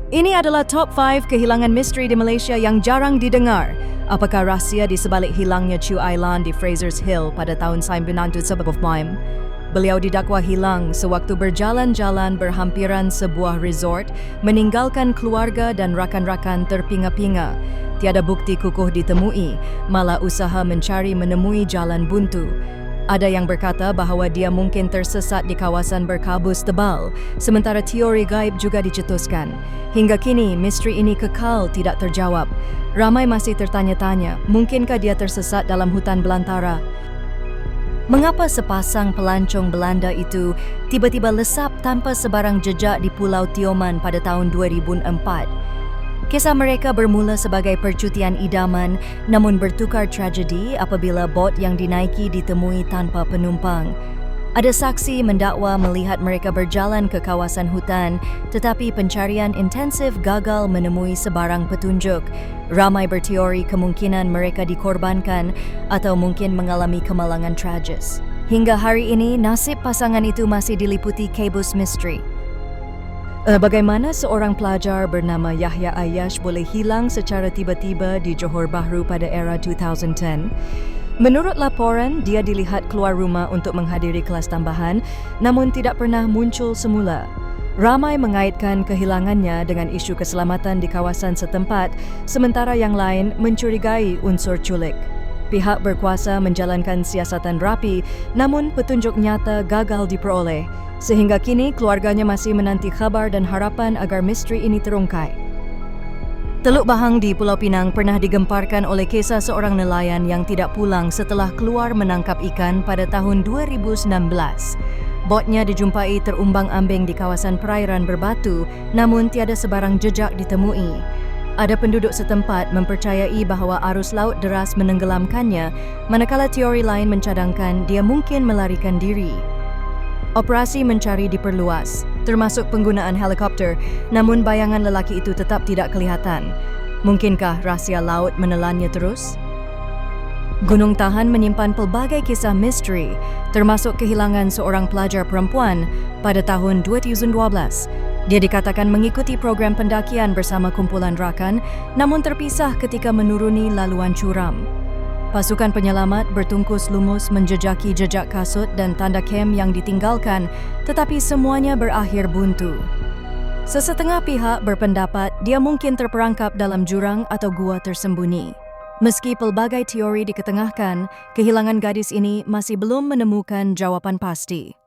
Ini adalah top 5 kehilangan misteri di Malaysia yang jarang didengar. Apakah rahsia di sebalik hilangnya Chu Ailan di Fraser's Hill pada tahun 1995? Beliau didakwa hilang sewaktu berjalan-jalan berhampiran sebuah resort, meninggalkan keluarga dan rakan-rakan terpinga-pinga. Tiada bukti kukuh ditemui, malah usaha mencari menemui jalan buntu. Ada yang berkata bahawa dia mungkin tersesat di kawasan berkabus tebal, sementara teori gaib juga dicetuskan. Hingga kini, misteri ini kekal tidak terjawab. Ramai masih tertanya-tanya, mungkinkah dia tersesat dalam hutan belantara? Mengapa sepasang pelancong Belanda itu tiba-tiba lesap tanpa sebarang jejak di Pulau Tioman pada tahun 2004? Kisah mereka bermula sebagai percutian idaman namun bertukar tragedi apabila bot yang dinaiki ditemui tanpa penumpang. Ada saksi mendakwa melihat mereka berjalan ke kawasan hutan tetapi pencarian intensif gagal menemui sebarang petunjuk. Ramai berteori kemungkinan mereka dikorbankan atau mungkin mengalami kemalangan tragis. Hingga hari ini, nasib pasangan itu masih diliputi kabus misteri. Bagaimana seorang pelajar bernama Yahya Ayash boleh hilang secara tiba-tiba di Johor Bahru pada era 2010? Menurut laporan, dia dilihat keluar rumah untuk menghadiri kelas tambahan namun tidak pernah muncul semula. Ramai mengaitkan kehilangannya dengan isu keselamatan di kawasan setempat, sementara yang lain mencurigai unsur culik. Pihak berkuasa menjalankan siasatan rapi, namun petunjuk nyata gagal diperoleh. Sehingga kini keluarganya masih menanti khabar dan harapan agar misteri ini terungkai. Teluk Bahang di Pulau Pinang pernah digemparkan oleh kisah seorang nelayan yang tidak pulang setelah keluar menangkap ikan pada tahun 2019. Botnya dijumpai terumbang-ambing di kawasan perairan berbatu, namun tiada sebarang jejak ditemui. Ada penduduk setempat mempercayai bahawa arus laut deras menenggelamkannya, manakala teori lain mencadangkan dia mungkin melarikan diri. Operasi mencari diperluas, termasuk penggunaan helikopter, namun bayangan lelaki itu tetap tidak kelihatan. Mungkinkah rahsia laut menelannya terus? Gunung Tahan menyimpan pelbagai kisah misteri, termasuk kehilangan seorang pelajar perempuan pada tahun 2012. Dia dikatakan mengikuti program pendakian bersama kumpulan rakan, namun terpisah ketika menuruni laluan curam. Pasukan penyelamat bertungkus lumus menjejaki jejak kasut dan tanda kem yang ditinggalkan, tetapi semuanya berakhir buntu. Sesetengah pihak berpendapat dia mungkin terperangkap dalam jurang atau gua tersembunyi. Meski pelbagai teori diketengahkan, kehilangan gadis ini masih belum menemukan jawapan pasti.